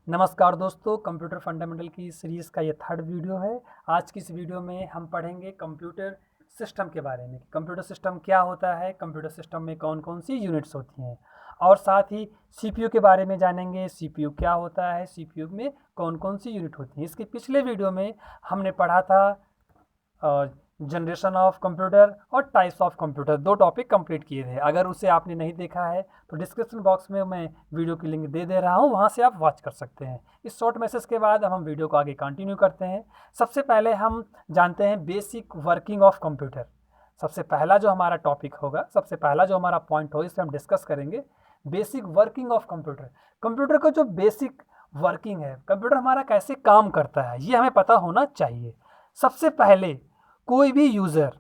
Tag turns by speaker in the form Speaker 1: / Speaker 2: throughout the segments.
Speaker 1: नमस्कार दोस्तों, computer fundamental की सीरीज़ का ये थर्ड वीडियो है। आज की इस वीडियो में हम पढ़ेंगे कंप्यूटर सिस्टम के बारे में। कंप्यूटर सिस्टम क्या होता है, कंप्यूटर सिस्टम में कौन कौन सी यूनिट्स होती हैं, और साथ ही सीपीयू के बारे में जानेंगे। सीपीयू क्या होता है, सीपीयू में कौन कौन सी यूनिट होती हैं। इसके पिछले वीडियो में हमने पढ़ा था जनरेशन ऑफ कंप्यूटर और टाइप्स ऑफ कंप्यूटर, दो टॉपिक कंप्लीट किए थे। अगर उसे आपने नहीं देखा है तो डिस्क्रिप्शन बॉक्स में मैं वीडियो की लिंक दे रहा हूँ, वहाँ से आप वॉच कर सकते हैं। इस शॉर्ट मैसेज के बाद अब हम वीडियो को आगे कंटिन्यू करते हैं। सबसे पहले हम जानते हैं बेसिक वर्किंग ऑफ कंप्यूटर। सबसे पहला जो हमारा टॉपिक होगा, सबसे पहला जो हमारा पॉइंट होगा, इस पर हम डिस्कस करेंगे basic working of computer. Computer का जो बेसिक वर्किंग है, कंप्यूटर हमारा कैसे काम करता है, ये हमें पता होना चाहिए। सबसे पहले कोई भी यूज़र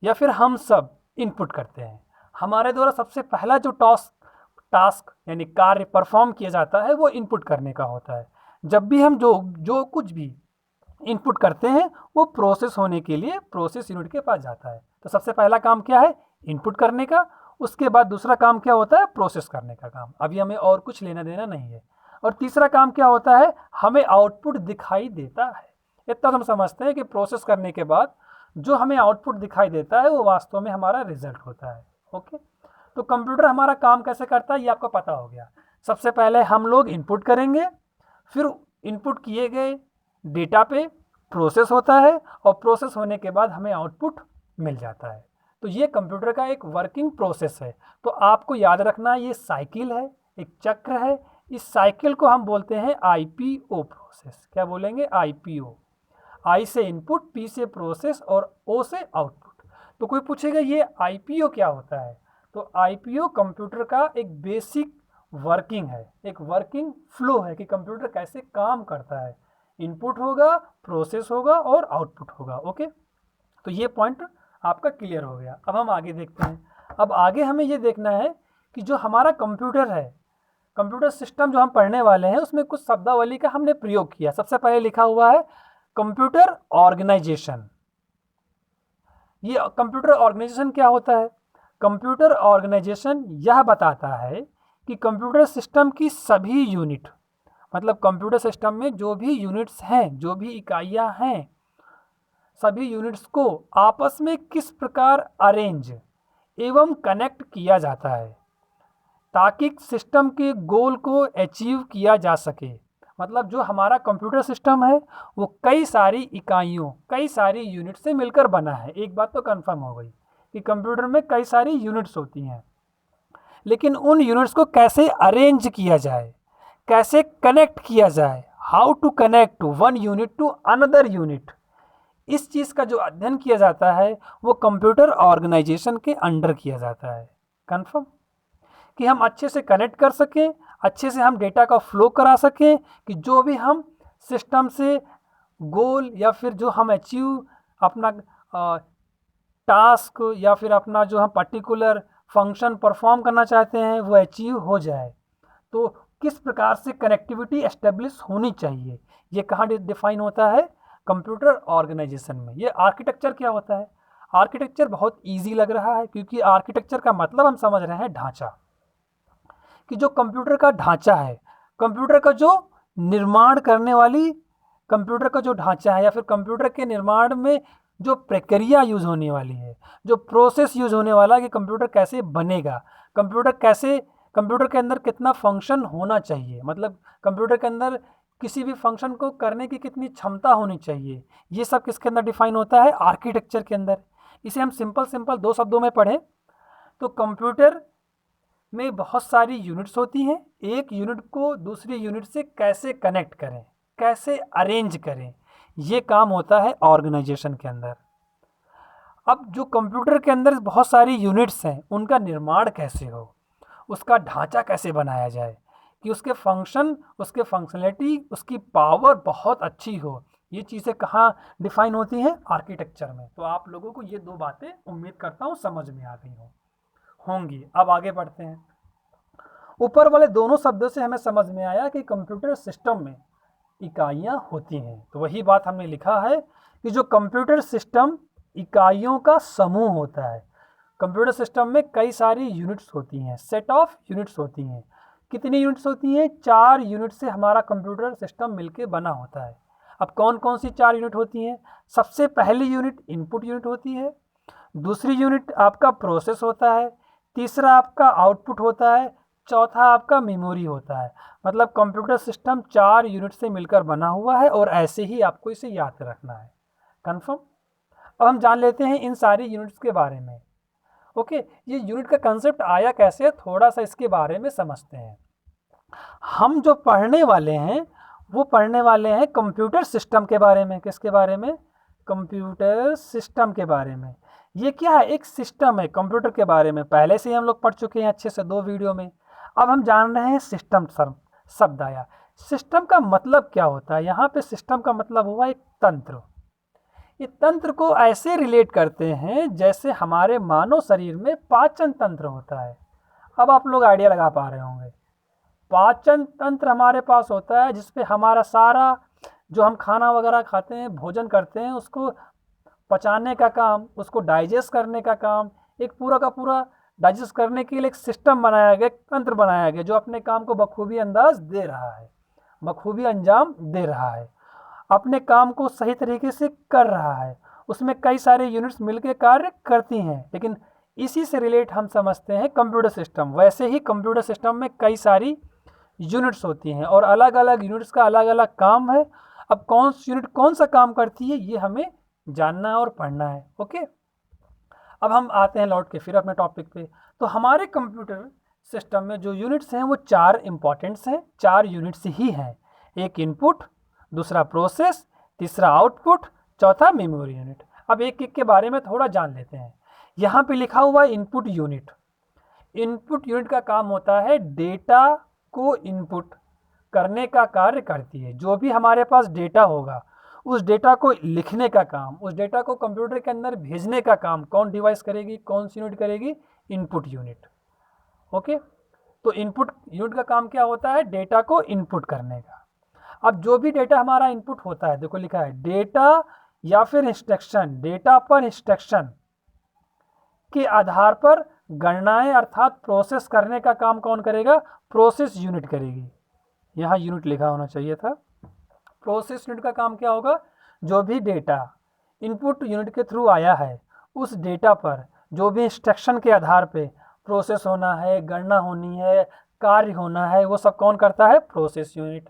Speaker 1: या फिर हम सब इनपुट करते हैं। हमारे द्वारा सबसे पहला जो टास्क यानी कार्य परफॉर्म किया जाता है वो इनपुट करने का होता है। जब भी हम जो जो कुछ भी इनपुट करते हैं वो प्रोसेस होने के लिए प्रोसेस यूनिट के पास जाता है। तो सबसे पहला काम क्या है, इनपुट करने का। उसके बाद दूसरा काम क्या होता है, प्रोसेस करने का काम। अभी हमें और कुछ लेना देना नहीं है। और तीसरा काम क्या होता है, हमें आउटपुट दिखाई देता है। इतना तो हम समझते हैं कि प्रोसेस करने के बाद जो हमें आउटपुट दिखाई देता है वो वास्तव में हमारा रिजल्ट होता है। ओके, तो कंप्यूटर हमारा काम कैसे करता है ये आपको पता हो गया। सबसे पहले हम लोग इनपुट करेंगे, फिर इनपुट किए गए डेटा पे प्रोसेस होता है, और प्रोसेस होने के बाद हमें आउटपुट मिल जाता है। तो ये कंप्यूटर का एक वर्किंग प्रोसेस है। तो आपको याद रखना, ये साइकिल है, एक चक्र है। इस साइकिल को हम बोलते हैं आईपीओ प्रोसेस। क्या बोलेंगे, आईपीओ। आई से इनपुट, पी से प्रोसेस और ओ से आउटपुट। तो कोई पूछेगा ये आईपीओ क्या होता है, तो आईपीओ कंप्यूटर का एक बेसिक वर्किंग है, एक वर्किंग फ्लो है कि कंप्यूटर कैसे काम करता है। इनपुट होगा, प्रोसेस होगा और आउटपुट होगा। ओके, तो ये पॉइंट आपका क्लियर हो गया। अब हम आगे देखते हैं। अब आगे हमें ये देखना है कि जो हमारा कंप्यूटर है, कंप्यूटर सिस्टम जो हम पढ़ने वाले हैं, उसमें कुछ शब्दावली का हमने प्रयोग किया। सबसे पहले लिखा हुआ है कंप्यूटर ऑर्गेनाइजेशन। ये कंप्यूटर ऑर्गेनाइजेशन क्या होता है, कंप्यूटर ऑर्गेनाइजेशन यह बताता है कि कंप्यूटर सिस्टम की सभी यूनिट, मतलब कंप्यूटर सिस्टम में जो भी यूनिट्स हैं, जो भी इकाइयां हैं, सभी यूनिट्स को आपस में किस प्रकार अरेंज एवं कनेक्ट किया जाता है ताकि सिस्टम के गोल को अचीव किया जा सके। मतलब जो हमारा कंप्यूटर सिस्टम है वो कई सारी इकाइयों, कई सारी यूनिट से मिलकर बना है। एक बात तो कंफर्म हो गई कि कंप्यूटर में कई सारी यूनिट्स होती हैं, लेकिन उन यूनिट्स को कैसे अरेंज किया जाए, कैसे कनेक्ट किया जाए, how to connect one unit to another unit, इस चीज़ का जो अध्ययन किया जाता है वो कंप्यूटर ऑर्गेनाइजेशन के अंडर किया जाता है। कंफर्म कि हम अच्छे से कनेक्ट कर सकें, अच्छे से हम डेटा का फ्लो करा सकें, कि जो भी हम सिस्टम से गोल या फिर जो हम अचीव अपना टास्क या फिर अपना जो हम पर्टिकुलर फंक्शन परफॉर्म करना चाहते हैं वो अचीव हो जाए। तो किस प्रकार से कनेक्टिविटी एस्टेब्लिश होनी चाहिए, ये कहाँ डिफाइन होता है, कंप्यूटर ऑर्गेनाइजेशन में। ये आर्किटेक्चर क्या होता है, आर्किटेक्चर बहुत इजी लग रहा है क्योंकि आर्किटेक्चर का मतलब हम समझ रहे हैं ढांचा, कि जो कंप्यूटर का ढांचा है, कंप्यूटर का जो निर्माण करने वाली, कंप्यूटर का जो ढांचा है या फिर कंप्यूटर के निर्माण में जो प्रक्रिया यूज होने वाली है, जो प्रोसेस यूज होने वाला है कि कंप्यूटर कैसे बनेगा, कंप्यूटर कैसे, कंप्यूटर के अंदर कितना फंक्शन होना चाहिए, मतलब कंप्यूटर के अंदर किसी भी फंक्शन को करने की कितनी क्षमता होनी चाहिए, ये सब किसके अंदर डिफाइन होता है, आर्किटेक्चर के अंदर। इसे हम सिंपल सिंपल दो शब्दों में पढ़ें तो कंप्यूटर में बहुत सारी यूनिट्स होती हैं, एक यूनिट को दूसरी यूनिट से कैसे कनेक्ट करें, कैसे अरेंज करें, ये काम होता है ऑर्गेनाइजेशन के अंदर। अब जो कंप्यूटर के अंदर बहुत सारी यूनिट्स हैं उनका निर्माण कैसे हो, उसका ढांचा कैसे बनाया जाए कि उसके फंक्शन, उसके फंक्शनलिटी, उसकी पावर बहुत अच्छी हो, ये चीज़ें कहाँ डिफाइन होती हैं, आर्किटेक्चर में। तो आप लोगों को ये दो बातें उम्मीद करता हूँ समझ में आ गई होंगी। अब आगे बढ़ते हैं। ऊपर वाले दोनों शब्दों से हमें समझ में आया कि कंप्यूटर सिस्टम में इकाइयां होती हैं। तो वही बात हमने लिखा है कि जो कंप्यूटर सिस्टम इकाइयों का समूह होता है। कंप्यूटर सिस्टम में कई सारी यूनिट्स होती हैं, सेट ऑफ यूनिट्स होती हैं। कितनी यूनिट्स होती हैं? 4 यूनिट से हमारा कंप्यूटर सिस्टम मिलके बना होता है। अब कौन कौन सी 4 यूनिट होती हैं? सबसे पहली यूनिट इनपुट यूनिट होती है, दूसरी यूनिट आपका प्रोसेस होता है, तीसरा आपका आउटपुट होता है, चौथा आपका मेमोरी होता है। मतलब कंप्यूटर सिस्टम 4 यूनिट से मिलकर बना हुआ है और ऐसे ही आपको इसे याद रखना है। कन्फर्म? अब हम जान लेते हैं इन सारी यूनिट्स के बारे में। ओके, ये यूनिट का कंसेप्ट आया कैसे, थोड़ा सा इसके बारे में समझते हैं। हम जो पढ़ने वाले हैं वो पढ़ने वाले हैं कंप्यूटर सिस्टम के बारे में। किसके बारे में? कंप्यूटर सिस्टम के बारे में। ये क्या है? एक सिस्टम है कंप्यूटर के बारे में, पहले से ही हम लोग पढ़ चुके हैं अच्छे से 2 वीडियो में। अब हम जान रहे हैं सिस्टम शब्द आया। सिस्टम का मतलब क्या होता है? यहाँ पे सिस्टम का मतलब हुआ एक तंत्र। ये तंत्र को ऐसे रिलेट करते हैं जैसे हमारे मानव शरीर में पाचन तंत्र होता है। अब आप लोग आइडिया लगा पा रहे होंगे। पाचन तंत्र हमारे पास होता है जिसपे हमारा सारा जो हम खाना वगैरह खाते हैं, भोजन करते हैं, उसको पचाने का काम, उसको डाइजेस्ट करने का काम, एक पूरा का पूरा डाइजेस्ट करने के लिए एक सिस्टम बनाया गया, एक तंत्र बनाया गया जो अपने काम को बखूबी अंदाज दे रहा है, बखूबी अंजाम दे रहा है, अपने काम को सही तरीके से कर रहा है। उसमें कई सारे यूनिट्स मिलकर कार्य करती हैं, लेकिन इसी से रिलेट हम समझते हैं कंप्यूटर सिस्टम। वैसे ही कंप्यूटर सिस्टम में कई सारी यूनिट्स होती हैं और अलग अलग यूनिट्स का अलग अलग काम है। अब कौन सी यूनिट कौन सा काम करती है ये हमें जानना है और पढ़ना है। ओके, अब हम आते हैं लौट के फिर अपने टॉपिक पे। तो हमारे कंप्यूटर सिस्टम में जो यूनिट्स हैं वो 4 इंपॉर्टेंट्स हैं, 4 यूनिट्स ही हैं। एक इनपुट, दूसरा प्रोसेस, तीसरा आउटपुट, चौथा मेमोरी यूनिट। अब एक एक के बारे में थोड़ा जान लेते हैं। यहाँ पे लिखा हुआ है इनपुट यूनिट। इनपुट यूनिट का काम होता है डेटा को इनपुट करने का कार्य करती है। जो भी हमारे पास डेटा होगा उस डेटा को लिखने का काम, उस डेटा को कंप्यूटर के अंदर भेजने का काम कौन डिवाइस करेगी, कौन सी यूनिट करेगी? Input unit. ओके, तो इनपुट यूनिट का काम क्या होता है? डेटा को इनपुट करने का। अब जो भी डेटा हमारा इनपुट होता है, देखो लिखा है डेटा या फिर इंस्ट्रक्शन, डेटा पर इंस्ट्रक्शन के आधार पर गणनाएं अर्थात प्रोसेस करने का काम कौन करेगा? प्रोसेस यूनिट करेगी। यहाँ यूनिट लिखा होना चाहिए था। प्रोसेस यूनिट का काम क्या होगा? जो भी डेटा इनपुट यूनिट के थ्रू आया है उस डेटा पर जो भी इंस्ट्रक्शन के आधार पे प्रोसेस होना है, गणना होनी है, कार्य होना है, वो सब कौन करता है? Process unit.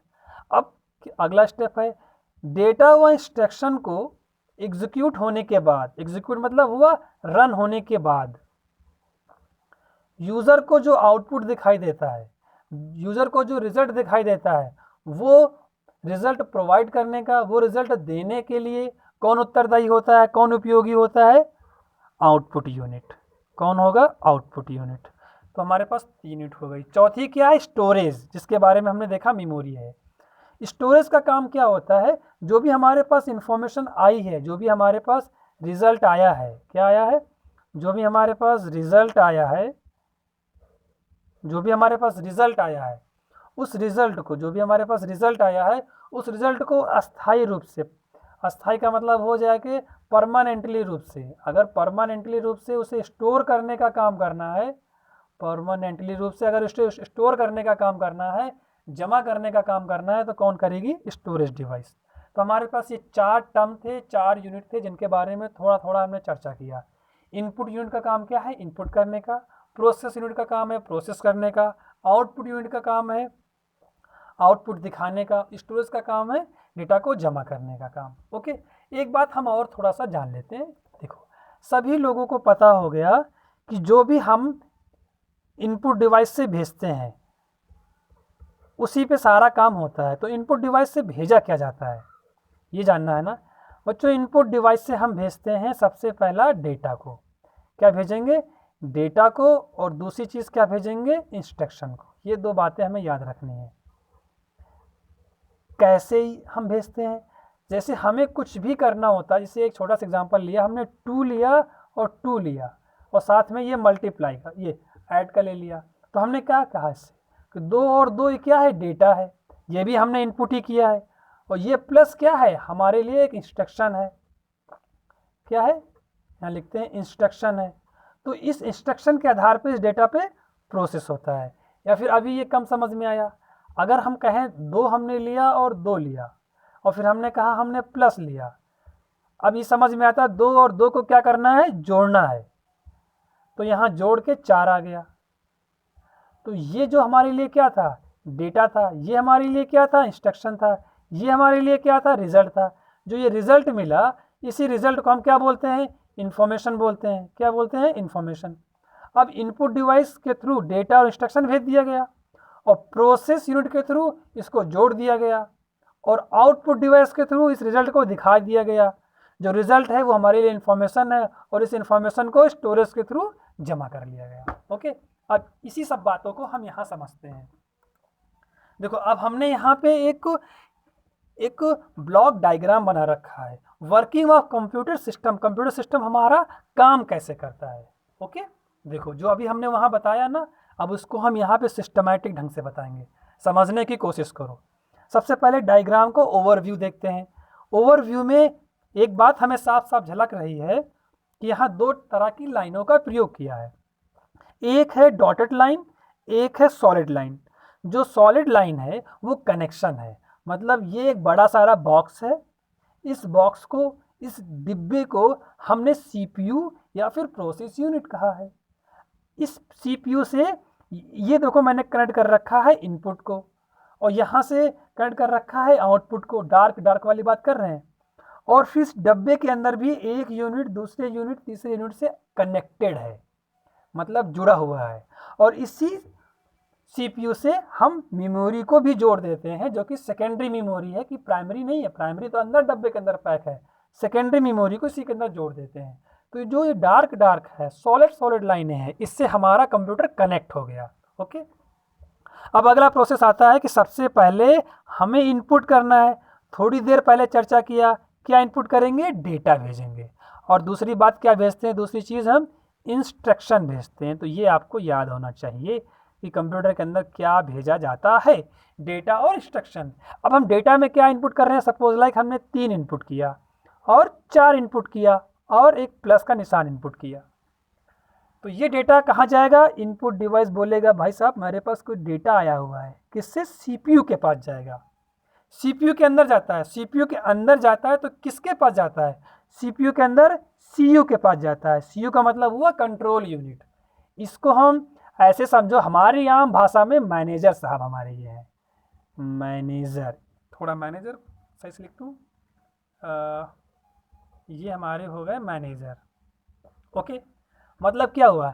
Speaker 1: अब अगला स्टेप है डेटा व इंस्ट्रक्शन को एग्जीक्यूट होने के बाद, एग्जीक्यूट मतलब हुआ रन होने के बाद, यूज़र को जो आउटपुट दिखाई देता है, यूज़र को जो रिजल्ट दिखाई देता है, वो रिजल्ट प्रोवाइड करने का, वो रिजल्ट देने के लिए कौन उत्तरदायी होता है, कौन उपयोगी होता है? Output unit. कौन होगा? Output unit. तो हमारे पास 3 यूनिट हो गई। चौथी क्या है? स्टोरेज, जिसके बारे में हमने देखा मेमोरी है। स्टोरेज का काम क्या होता है? जो भी हमारे पास इंफॉर्मेशन आई है, जो भी हमारे पास रिजल्ट आया है, क्या आया है? जो भी हमारे पास रिजल्ट आया है, जो भी हमारे पास रिजल्ट आया है, उस रिजल्ट को, जो भी हमारे पास रिजल्ट आया है उस रिजल्ट को अस्थायी रूप से, अस्थायी का मतलब हो जाए कि परमानेंटली रूप से, अगर परमानेंटली रूप से उसे स्टोर करने का काम करना है, परमानेंटली रूप से अगर स्टोर करने का काम करना है, जमा करने का काम करना है, तो कौन करेगी? Storage device. तो हमारे पास ये 4 टर्म थे, 4 यूनिट थे जिनके बारे में थोड़ा थोड़ा हमने चर्चा किया। इनपुट यूनिट का काम क्या है? इनपुट करने का। प्रोसेस यूनिट का काम है प्रोसेस करने का। आउटपुट यूनिट का काम है आउटपुट दिखाने का। स्टोरेज का काम है डेटा को जमा करने का काम। ओके, एक बात हम और थोड़ा सा जान लेते हैं। देखो, सभी लोगों को पता हो गया कि जो भी हम इनपुट डिवाइस से भेजते हैं उसी पे सारा काम होता है। तो इनपुट डिवाइस से भेजा क्या जाता है ये जानना है ना बच्चों। इनपुट डिवाइस से हम भेजते हैं सबसे पहला डेटा को। क्या भेजेंगे? डेटा को। और दूसरी चीज़ क्या भेजेंगे? इंस्ट्रक्शन को। ये 2 बातें हमें याद रखनी है। कैसे हम भेजते हैं? जैसे हमें कुछ भी करना होता है, जैसे एक छोटा सा एग्जांपल लिया हमने, 2 लिया और 2 लिया और साथ में ये मल्टीप्लाई का, ये ऐड का ले लिया, तो हमने क्या कहा इससे कि 2 और 2 ये क्या है? डेटा है। ये भी हमने इनपुट ही किया है। और ये प्लस क्या है? हमारे लिए एक इंस्ट्रक्शन है। क्या है? यहाँ लिखते हैं इंस्ट्रक्शन है। तो इस इंस्ट्रक्शन के आधार पर इस डेटा पे प्रोसेस होता है। या फिर अभी ये कम समझ में आया? अगर हम कहें 2 हमने लिया और 2 लिया और फिर हमने कहा हमने प्लस लिया, अब ये समझ में आता है 2 और 2 को क्या करना है, जोड़ना है। तो यहाँ जोड़ के 4 आ गया। तो ये जो हमारे लिए क्या था, डेटा था, ये हमारे लिए क्या था, इंस्ट्रक्शन था, ये हमारे लिए क्या था, रिजल्ट था। जो ये रिजल्ट मिला, इसी रिजल्ट को हम क्या बोलते हैं, इंफॉर्मेशन बोलते हैं। क्या बोलते हैं, इंफॉर्मेशन। अब इनपुट डिवाइस के थ्रू डेटा और इंस्ट्रक्शन भेज दिया गया और प्रोसेस यूनिट के थ्रू इसको जोड़ दिया गया और आउटपुट डिवाइस के थ्रू इस रिजल्ट को दिखा दिया गया। जो रिजल्ट है वो हमारे लिए इंफॉर्मेशन है और इस इंफॉर्मेशन को स्टोरेज के थ्रू जमा कर लिया गया। ओके, अब इसी सब बातों को हम यहाँ समझते हैं। देखो, अब हमने यहाँ पे एक ब्लॉक डायग्राम बना रखा है, working of computer system. Computer system हमारा काम कैसे करता है। ओके, देखो जो अभी हमने वहाँ बताया ना, अब उसको हम यहाँ पे सिस्टमैटिक ढंग से बताएंगे, समझने की कोशिश करो। सबसे पहले डायग्राम को ओवरव्यू देखते हैं। ओवरव्यू में एक बात हमें साफ साफ झलक रही है कि यहाँ 2 तरह की लाइनों का प्रयोग किया है। एक है डॉटेड लाइन, एक है सॉलिड लाइन। जो सॉलिड लाइन है वो कनेक्शन है, मतलब ये एक बड़ा सारा बॉक्स है। इस बॉक्स को, इस डिब्बे को हमने सीपीयू या फिर प्रोसेस यूनिट कहा है। इस सीपीयू से ये देखो मैंने कनेक्ट कर रखा है इनपुट को और यहाँ से कनेक्ट कर रखा है आउटपुट को। डार्क डार्क वाली बात कर रहे हैं। और फिर इस डब्बे के अंदर भी एक यूनिट दूसरे यूनिट तीसरे यूनिट से कनेक्टेड है, मतलब जुड़ा हुआ है। और इसी सीपीयू से हम मेमोरी को भी जोड़ देते हैं, जो कि सेकेंडरी मेमोरी है, कि प्राइमरी नहीं है। प्राइमरी तो अंदर डब्बे के अंदर पैक है, सेकेंडरी मेमोरी को इसी के अंदर जोड़ देते हैं। तो जो ये डार्क डार्क है, सॉलिड सॉलिड लाइनें हैं, इससे हमारा कंप्यूटर कनेक्ट हो गया। ओके, अब अगला प्रोसेस आता है कि सबसे पहले हमें इनपुट करना है। थोड़ी देर पहले चर्चा किया, क्या इनपुट करेंगे, डेटा भेजेंगे। और दूसरी बात क्या भेजते हैं, दूसरी चीज़ हम इंस्ट्रक्शन भेजते हैं। तो ये आपको याद होना चाहिए कि कंप्यूटर के अंदर क्या भेजा जाता है, डेटा और इंस्ट्रक्शन। अब हम डेटा में क्या इनपुट कर रहे हैं, सपोज लाइक हमने 3 इनपुट किया और 4 इनपुट किया और एक प्लस का निशान इनपुट किया। तो ये डेटा कहाँ जाएगा, इनपुट डिवाइस बोलेगा भाई साहब मेरे पास कोई डेटा आया हुआ है, किससे, सीपीयू के पास जाएगा। सीपीयू के अंदर जाता है, सीपीयू के अंदर जाता है तो किसके पास जाता है, सीपीयू के अंदर सीयू के पास जाता है। सीयू का मतलब हुआ कंट्रोल यूनिट। इसको हम ऐसे समझो, हमारी आम भाषा में मैनेजर साहब हमारे ये हैं, मैनेजर। थोड़ा मैनेजर सही से लिख दूँ, ये हमारे हो गए मैनेजर। ओके, मतलब क्या हुआ,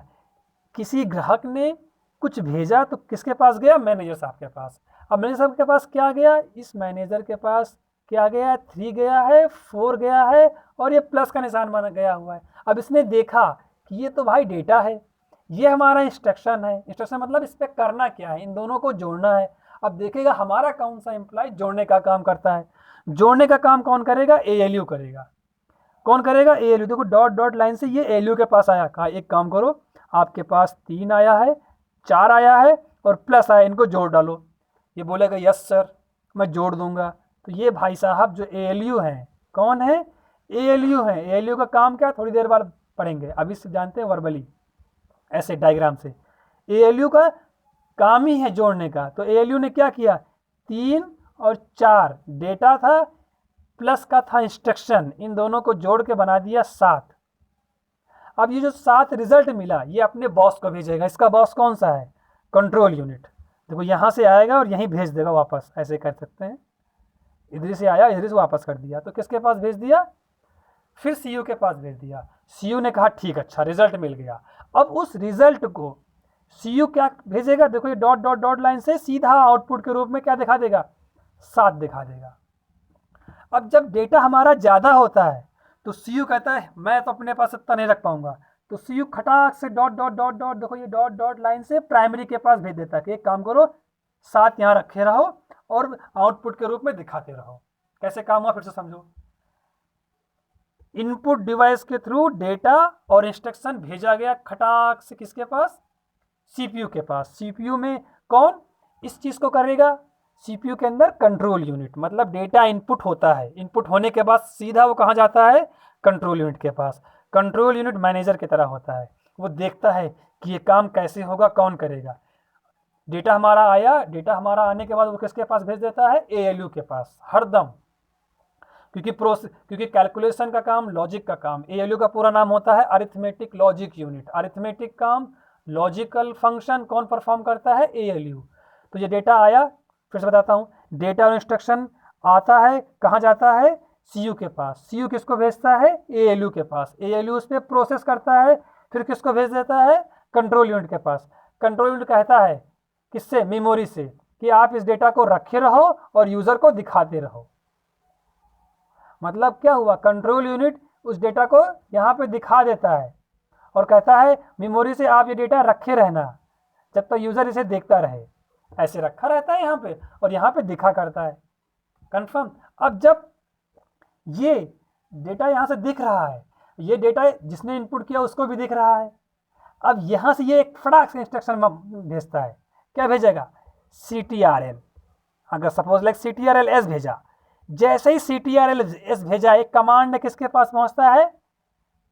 Speaker 1: किसी ग्राहक ने कुछ भेजा तो किसके पास गया, मैनेजर साहब के पास। अब मैनेजर साहब के पास क्या गया, इस मैनेजर के पास क्या गया, 3 गया है, 4 गया है और ये प्लस का निशान बना गया हुआ है। अब इसने देखा कि ये तो भाई डेटा है, ये हमारा इंस्ट्रक्शन है। इंस्ट्रक्शन मतलब इस पर करना क्या है, इन दोनों को जोड़ना है। अब देखेगा हमारा कौन सा एम्प्लॉय जोड़ने का काम करता है। जोड़ने का काम कौन करेगा, एएलयू करेगा। कौन करेगा, एएलयू। देखो डॉट डॉट लाइन से ये एएलयू के पास आया, कहा एक काम करो, आपके पास 3 आया है, 4 आया है और प्लस आया, इनको जोड़ डालो। ये बोलेगा यस सर, मैं जोड़ दूंगा। तो ये भाई साहब जो एएलयू हैं, कौन है, एएलयू हैं। एएलयू का काम क्या, थोड़ी देर बाद पढ़ेंगे, अभी से जानते हैं वर्बली, ऐसे डायग्राम से। एएलयू का काम ही है जोड़ने का। तो एएलयू ने क्या किया, 3 और 4 डेटा था, प्लस का था इंस्ट्रक्शन, इन दोनों को जोड़ के बना दिया 7। अब ये जो 7 रिजल्ट मिला, ये अपने बॉस को भेजेगा। इसका बॉस कौन सा है, कंट्रोल यूनिट। देखो यहाँ से आएगा और यहीं भेज देगा वापस, ऐसे कर सकते हैं, इधर से आया इधर से वापस कर दिया, तो किसके पास भेज दिया, फिर सीयू के पास भेज दिया। सीयू ने कहा ठीक, अच्छा रिजल्ट मिल गया। अब उस रिजल्ट को सीयू क्या भेजेगा, देखो ये डॉट डॉट डॉट लाइन से सीधा आउटपुट के रूप में क्या दिखा देगा, 7 दिखा देगा। अब जब डेटा हमारा ज़्यादा होता है तो सीयू कहता है मैं तो अपने पास इतना नहीं रख पाऊंगा, तो सीयू खटाक से डॉट डॉट डॉट डॉट, देखो ये डॉट डॉट लाइन से प्राइमरी के पास भेज देता है कि एक काम करो, 7 यहाँ रखे रहो और आउटपुट के रूप में दिखाते रहो। कैसे काम हुआ, फिर से समझो। इनपुट डिवाइस के थ्रू डेटा और इंस्ट्रक्शन भेजा गया खटाक से किसके पास, सीपीयू के पास। सीपीयू में कौन इस चीज़ को करेगा, सीपीयू के अंदर कंट्रोल यूनिट। मतलब डेटा इनपुट होता है, इनपुट होने के बाद सीधा वो कहाँ जाता है, कंट्रोल यूनिट के पास। कंट्रोल यूनिट मैनेजर की तरह होता है, वो देखता है कि ये काम कैसे होगा, कौन करेगा। डेटा हमारा आया, डेटा हमारा आने के बाद वो किसके पास भेज देता है, ALU के पास हरदम, क्योंकि कैलकुलेशन का काम, लॉजिक का काम, ALU का पूरा नाम होता है अरिथमेटिक लॉजिक यूनिट। अरिथमेटिक काम, लॉजिकल फंक्शन कौन परफॉर्म करता है, ALU। तो ये डेटा आया, फिर से बताता हूँ, डेटा और इंस्ट्रक्शन आता है, कहाँ जाता है, CU के पास। CU किसको भेजता है, ALU के पास। ALU उस पर प्रोसेस करता है, फिर किसको भेज देता है, कंट्रोल यूनिट के पास। कंट्रोल यूनिट कहता है किससे, मेमोरी से, कि आप इस डेटा को रखे रहो और यूजर को दिखाते रहो। मतलब क्या हुआ, कंट्रोल यूनिट उस डेटा को यहाँ पे दिखा देता है और कहता है मेमोरी से आप ये डेटा रखे रहना जब तक यूजर इसे देखता रहे। ऐसे रखा रहता है यहाँ पे और यहाँ पे दिखा करता है। कंफर्म। अब जब ये डेटा यहाँ से दिख रहा है, ये डेटा जिसने इनपुट किया उसको भी दिख रहा है। अब यहाँ से ये एक फटाक से इंस्ट्रक्शन भेजता है, क्या भेजेगा, CTRL। अगर सपोज लाइक CTRL-S भेजा, जैसे ही CTRL-S भेजा, एक कमांड किसके पास पहुंचता है,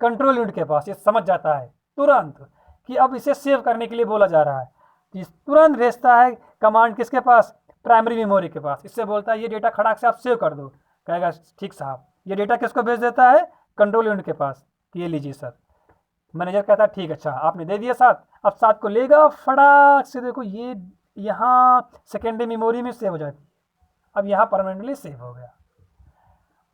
Speaker 1: कंट्रोल यूनिट के पास। ये समझ जाता है तुरंत कि अब इसे सेव करने के लिए बोला जा रहा है, तुरंत भेजता है कमांड किसके पास, प्राइमरी मेमोरी के पास। इससे बोलता है ये डेटा खड़ाक से आप सेव कर दो। कहेगा ठीक साहब। ये डेटा किसको भेज देता है, कंट्रोल यूनिट के पास, कि ये लीजिए सर। मैनेजर कहता है ठीक, अच्छा आपने दे दिया 7, अब 7 को लेगा फटाक से, देखो ये यहाँ सेकेंडरी मेमोरी में सेव हो जाती है, अब यहाँ परमानेंटली सेव हो गया।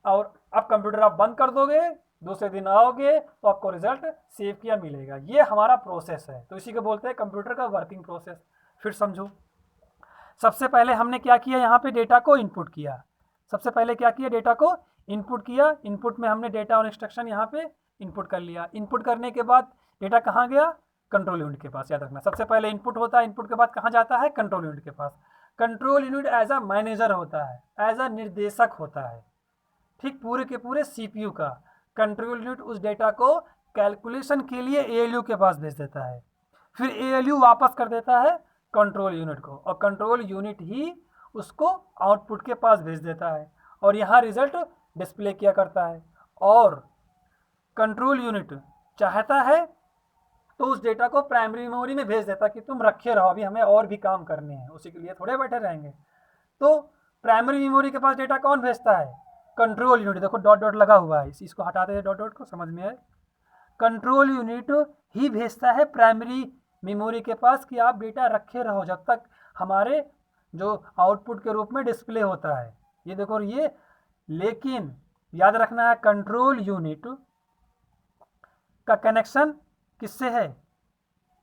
Speaker 1: और अब कंप्यूटर आप बंद कर दोगे, दूसरे दिन आओगे तो आपको रिजल्ट सेव किया मिलेगा। ये हमारा प्रोसेस है, तो इसी को बोलते हैं कंप्यूटर का वर्किंग प्रोसेस। फिर समझो, सबसे पहले हमने क्या किया, यहाँ पे डेटा को इनपुट किया। सबसे पहले क्या किया, डेटा को इनपुट किया। इनपुट में हमने डेटा और इंस्ट्रक्शन यहाँ पे इनपुट कर लिया। इनपुट करने के बाद डेटा कहाँ गया, कंट्रोल यूनिट के पास। याद रखना, सबसे पहले इनपुट होता है, इनपुट के बाद कहाँ जाता है, कंट्रोल यूनिट के पास। Control unit as a manager होता है, एज अ निर्देशक होता है, ठीक, पूरे के पूरे CPU का। कंट्रोल यूनिट उस डेटा को कैलकुलेशन के लिए ALU के पास भेज देता है, फिर ALU वापस कर देता है कंट्रोल यूनिट को, और कंट्रोल यूनिट ही उसको आउटपुट के पास भेज देता है और यहाँ रिजल्ट डिस्प्ले किया करता है। और कंट्रोल यूनिट चाहता है तो उस डेटा को प्राइमरी मेमोरी में भेज देता कि तुम रखे रहो, अभी हमें और भी काम करने हैं, उसी के लिए थोड़े बैठे रहेंगे। तो प्राइमरी मेमोरी के पास डेटा कौन भेजता है, कंट्रोल यूनिट। देखो डॉट डॉट लगा हुआ है, इसको हटाते हैं, डॉट डॉट को, समझ में आए। कंट्रोल यूनिट ही भेजता है प्राइमरी मेमोरी के पास कि आप डेटा रखे रहो जब तक हमारे जो आउटपुट के रूप में डिस्प्ले होता है। ये देखो ये, लेकिन याद रखना है कंट्रोल यूनिट का कनेक्शन किससे है,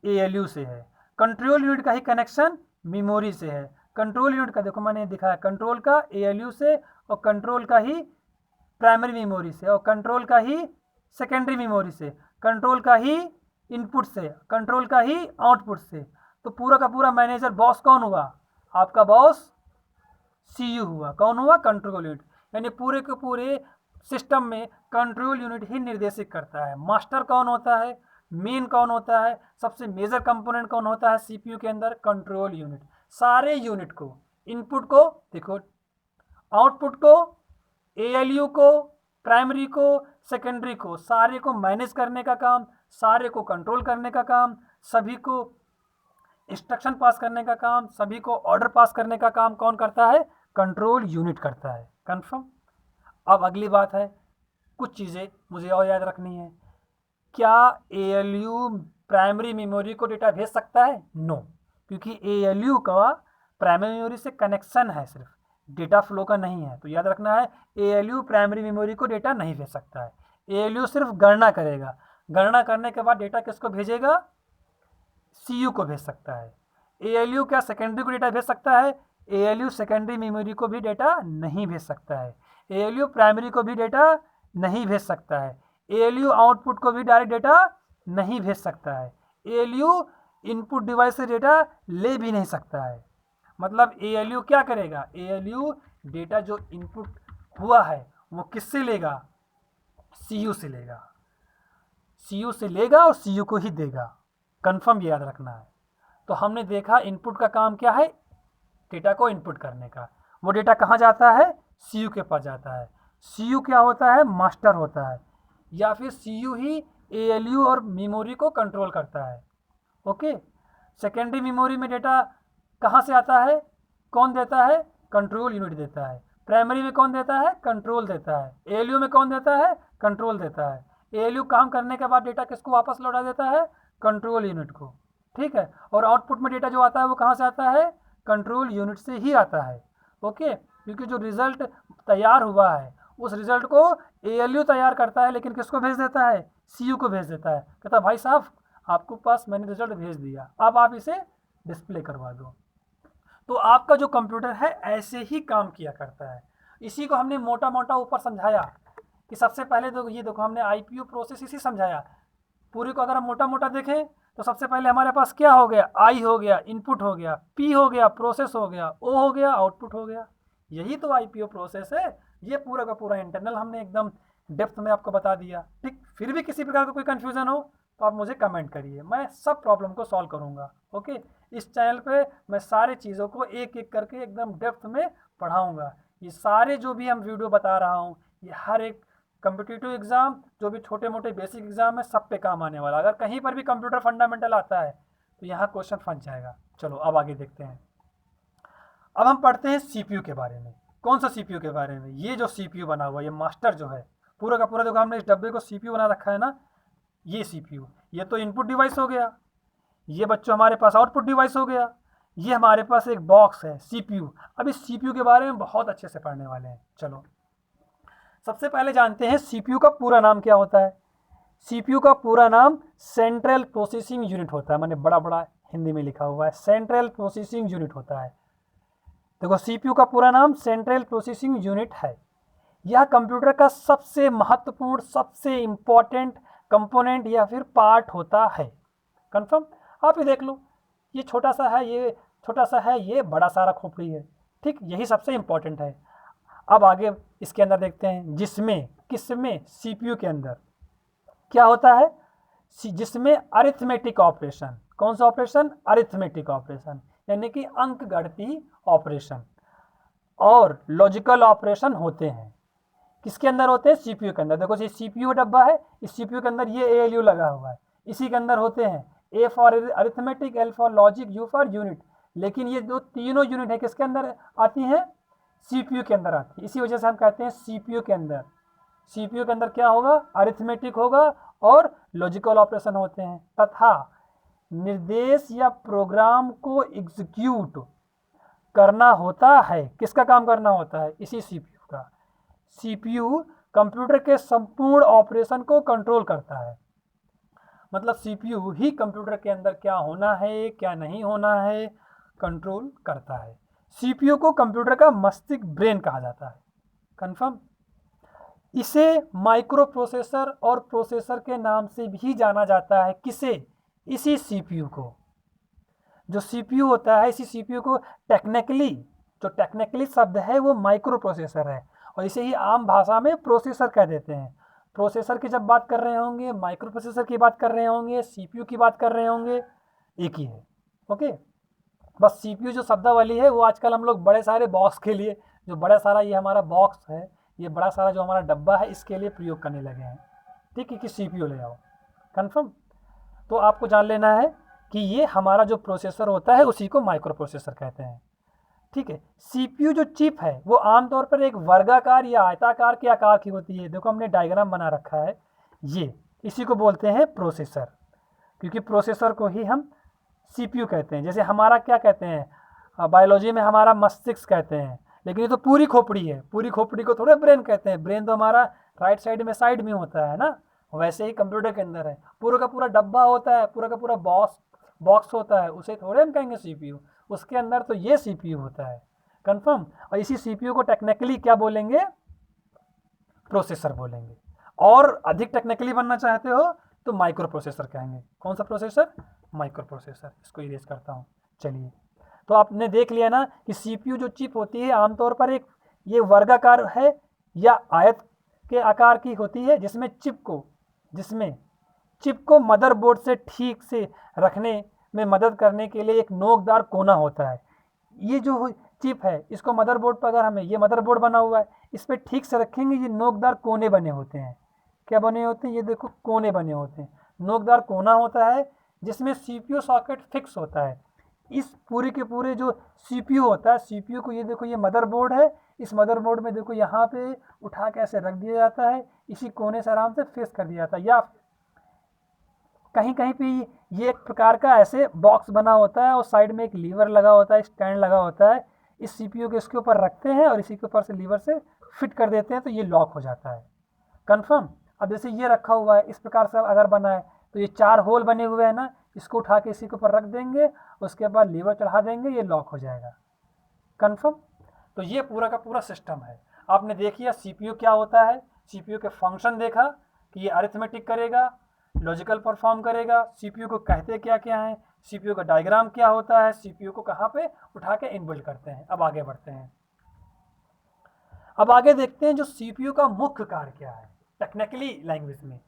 Speaker 1: ALU से है। कंट्रोल यूनिट का ही कनेक्शन मेमोरी से है। कंट्रोल यूनिट का देखो मैंने दिखाया, कंट्रोल का ALU से, और कंट्रोल का ही प्राइमरी मेमोरी से, और कंट्रोल का ही सेकेंडरी मेमोरी से, कंट्रोल का ही इनपुट से, कंट्रोल का ही आउटपुट से। तो पूरा का पूरा मैनेजर, बॉस कौन हुआ, आपका बॉस CU हुआ। कौन हुआ, कंट्रोल यूनिट। यानी पूरे के पूरे सिस्टम में कंट्रोल यूनिट ही निर्देशित करता है। मास्टर कौन होता है, मेन कौन होता है, सबसे मेजर कंपोनेंट कौन होता है CPU के अंदर, कंट्रोल यूनिट। सारे यूनिट को, इनपुट को देखो, आउटपुट को, ALU को, प्राइमरी को, सेकेंडरी को, सारे को मैनेज करने का काम, सारे को कंट्रोल करने का काम, सभी को इंस्ट्रक्शन पास करने का काम, सभी को ऑर्डर पास करने का काम कौन करता है, कंट्रोल यूनिट करता है। कंफर्म। अब अगली बात है, कुछ चीज़ें मुझे और याद रखनी है। क्या ALU प्राइमरी मेमोरी को डेटा भेज सकता है, नो, क्योंकि ALU का प्राइमरी मेमोरी से कनेक्शन है, सिर्फ डेटा फ्लो का नहीं है। तो याद रखना है ALU प्राइमरी मेमोरी को डेटा नहीं भेज सकता है। ALU सिर्फ गणना करेगा, गणना करने के बाद डेटा किसको भेजेगा, CU को भेज सकता है। ALU क्या सेकेंडरी को डेटा भेज सकता है, ALU सेकेंडरी मेमोरी को भी डेटा नहीं भेज सकता है। ALU प्राइमरी को भी डेटा नहीं भेज सकता है। ALU आउटपुट को भी डायरेक्ट डेटा नहीं भेज सकता है। ALU इनपुट डिवाइस से डेटा ले भी नहीं सकता है। मतलब ALU क्या करेगा, ALU डेटा जो इनपुट हुआ है वो किससे लेगा, CU से लेगा। CU से लेगा और CU को ही देगा। कंफर्म, याद रखना है। तो हमने देखा इनपुट का काम क्या है, डेटा को इनपुट करने का। वो डेटा कहाँ जाता है, CU के पास जाता है। CU क्या होता है, मास्टर होता है, या फिर CU ही ALU और मेमोरी को कंट्रोल करता है। ओके। सेकेंडरी मेमोरी में डेटा कहाँ से आता है, कौन देता है, कंट्रोल यूनिट देता है। प्राइमरी में कौन देता है, कंट्रोल देता है। एएलयू में कौन देता है, कंट्रोल देता है। एएलयू काम करने के बाद डेटा किसको वापस लौटा देता है, कंट्रोल यूनिट को, ठीक है। और आउटपुट में डेटा जो आता है वो कहाँ से आता है, कंट्रोल यूनिट से ही आता है, ओके। क्योंकि जो रिजल्ट तैयार हुआ है उस रिजल्ट को एएलयू तैयार करता है, लेकिन किसको भेज देता है, सीयू को भेज देता है। कहता भाई साहब आपको पास मैंने रिजल्ट भेज दिया, अब आप इसे डिस्प्ले करवा दो। तो आपका जो कंप्यूटर है ऐसे ही काम किया करता है। इसी को हमने मोटा मोटा ऊपर समझाया कि सबसे पहले तो ये देखो हमने आईपीयू प्रोसेस इसी समझाया। पूरी को अगर हम मोटा मोटा देखें तो सबसे पहले हमारे पास क्या हो गया, आई हो गया, इनपुट हो गया, पी हो गया, प्रोसेस हो गया, ओ हो गया, आउटपुट हो गया। यही तो आईपीओ प्रोसेस है। ये पूरा का पूरा इंटरनल हमने एकदम डेप्थ में आपको बता दिया, ठीक। फिर भी किसी प्रकार का कोई कन्फ्यूजन हो तो आप मुझे कमेंट करिए, मैं सब प्रॉब्लम को सॉल्व करूंगा, ओके। इस चैनल पे मैं सारी चीज़ों को एक एक करके एकदम डेप्थ में पढ़ाऊंगा। ये सारे जो भी हम वीडियो बता रहा हूँ ये हर एक कम्पिटिटिव एग्जाम, जो भी छोटे मोटे बेसिक एग्जाम है, सब पे काम आने वाला। अगर कहीं पर भी कंप्यूटर फंडामेंटल आता है तो यहाँ क्वेश्चन फंस जाएगा। चलो अब आगे देखते हैं। अब हम पढ़ते हैं सीपीयू के बारे में। कौन सा सीपीयू के बारे में, ये जो सीपीयू बना हुआ है, ये मास्टर जो है पूरा का पूरा, देखो हमने इस डब्बे को सीपीयू बना रखा है ना, ये सीपीयू, ये तो इनपुट डिवाइस हो गया, ये बच्चों हमारे पास आउटपुट डिवाइस हो गया, ये हमारे पास एक बॉक्स है सीपीयू। अब इस सीपीयू के बारे में बहुत अच्छे से पढ़ने वाले हैं। चलो सबसे पहले जानते हैं सीपीयू का पूरा नाम क्या होता है। सीपीयू का पूरा नाम सेंट्रल प्रोसेसिंग यूनिट होता है, मैंने बड़ा बड़ा हिंदी में लिखा हुआ है, सेंट्रल प्रोसेसिंग यूनिट होता है। देखो सीपीयू का पूरा नाम सेंट्रल प्रोसेसिंग यूनिट है। यह कंप्यूटर का सबसे महत्वपूर्ण, सबसे इंपॉर्टेंट कंपोनेंट या फिर पार्ट होता है। कंफर्म, आप ये देख लो, ये छोटा सा है, ये छोटा सा है, ये बड़ा सारा खोपड़ी है, ठीक। यही सबसे इंपॉर्टेंट है। अब आगे इसके अंदर देखते हैं, जिसमें किसमें, सीपीयू के अंदर क्या होता है, जिसमें अरिथमेटिक ऑपरेशन, कौन सा ऑपरेशन, अरिथमेटिक ऑपरेशन, यानी कि अंक गणती ऑपरेशन और लॉजिकल ऑपरेशन होते हैं। किसके अंदर होते हैं, सीपीयू के अंदर। देखो ये सीपीयू डब्बा है, इस सीपीयू के अंदर ये एएलयू लगा हुआ है, इसी के अंदर होते हैं। A for arithmetic, L for logic, you for unit. लेकिन ये जो तीनों यूनिट है किसके अंदर आती हैं, सीपीयू के अंदर आती है। इसी वजह से हम कहते हैं सीपीयू के अंदर, सीपीयू के अंदर क्या होगा, अरिथमेटिक होगा और लॉजिकल ऑपरेशन होते हैं, तथा निर्देश या प्रोग्राम को एग्जीक्यूट करना होता है। किसका काम करना होता है, इसी सीपीयू का। सीपीयू कंप्यूटर के संपूर्ण ऑपरेशन को कंट्रोल करता है। मतलब सीपीयू ही कंप्यूटर के अंदर क्या होना है, क्या नहीं होना है, कंट्रोल करता है। सीपीयू को कंप्यूटर का मस्तिष्क, ब्रेन कहा जाता है। कंफर्म। इसे माइक्रो प्रोसेसर और प्रोसेसर के नाम से भी जाना जाता है। किसे, इसी सीपीयू को। जो सीपीयू होता है, इसी सीपीयू को टेक्निकली, जो टेक्निकली शब्द है वो माइक्रो प्रोसेसर है, और इसे ही आम भाषा में प्रोसेसर कह देते हैं। प्रोसेसर की जब बात कर रहे होंगे, माइक्रो प्रोसेसर की बात कर रहे होंगे, सीपीयू की बात कर रहे होंगे, एक ही है, ओके। बस सीपीयू जो शब्दावली है वो आजकल हम लोग बड़े सारे बॉक्स के लिए, जो बड़ा सारा ये हमारा बॉक्स है, ये बड़ा सारा जो हमारा डब्बा है, इसके लिए प्रयोग करने लगे हैं, ठीक है, कि सीपीयू ले आओ। कन्फर्म। तो आपको जान लेना है कि ये हमारा जो प्रोसेसर होता है उसी को माइक्रो प्रोसेसर कहते हैं, ठीक है। सीपीयू जो चिप है वो आमतौर पर एक वर्गाकार या आयताकार के आकार की होती है। देखो हमने डायग्राम बना रखा है, ये इसी को बोलते हैं प्रोसेसर, क्योंकि प्रोसेसर को ही हम सीपीयू कहते हैं। जैसे हमारा क्या कहते हैं, बायोलॉजी में हमारा मस्तिष्क कहते हैं, लेकिन ये तो पूरी खोपड़ी है, पूरी खोपड़ी को थोड़े ब्रेन कहते हैं। ब्रेन तो हमारा राइट साइड में होता है ना, वैसे ही कंप्यूटर के अंदर है, पूरा का पूरा डब्बा होता है, पूरा का पूरा बॉक्स होता है, उसे थोड़े हम कहेंगे सीपीयू। उसके अंदर तो ये सीपीयू होता है। कंफर्म। और इसी सीपीयू को टेक्निकली क्या बोलेंगे, प्रोसेसर बोलेंगे। और अधिक टेक्निकली बनना चाहते हो तो माइक्रो प्रोसेसर कहेंगे। कौन सा प्रोसेसर, माइक्रो प्रोसेसर। इसको इरेज करता हूँ। चलिए, तो आपने देख लिया ना कि सीपीयू जो चिप होती है आमतौर पर एक ये वर्गाकार है या आयत के आकार की होती है, जिसमें चिप को मदरबोर्ड से ठीक से रखने में मदद करने के लिए एक नोकदार कोना होता है। ये जो चिप है इसको मदरबोर्ड पर, अगर हमें ये मदरबोर्ड बना हुआ है, इस पर ठीक से रखेंगे, ये नोकदार कोने बने होते हैं। क्या बने होते हैं, ये देखो कोने बने होते हैं। नोकदार कोना होता है जिसमें सीपीयू सॉकेट फिक्स होता है। इस पूरे के पूरे जो सीपीयू होता है, सीपीयू को ये देखो, ये मदरबोर्ड है, इस मदरबोर्ड में देखो यहाँ पे उठा के ऐसे रख दिया जाता है, इसी कोने से आराम से फेस कर दिया जाता है, या कहीं कहीं पे ये एक प्रकार का ऐसे बॉक्स बना होता है और साइड में एक लीवर लगा होता है, स्टैंड लगा होता है, इस सीपीयू के इसके ऊपर रखते हैं और इसी के ऊपर से लीवर से फिट कर देते हैं तो ये लॉक हो जाता है। कंफर्म। अब जैसे ये रखा हुआ है, इस प्रकार से अगर बना है तो ये 4 होल बने हुए हैं ना, इसको उठा के इसी के ऊपर रख देंगे, उसके बाद लीवर चढ़ा देंगे, ये लॉक हो जाएगा। कंफर्म। तो ये पूरा का पूरा सिस्टम है। आपने देखिए सीपीयू क्या होता है, सीपीयू के फंक्शन देखा कि ये अरिथमेटिक करेगा, लॉजिकल परफॉर्म करेगा, सीपीयू को कहते क्या क्या है, सीपीयू का डायग्राम क्या होता है, सीपीयू को कहाँ पे उठा के इनबिल्ड करते हैं। अब आगे बढ़ते हैं, अब आगे देखते हैं जो सीपीयू का मुख्य कार्य क्या है। टेक्निकली लैंग्वेज में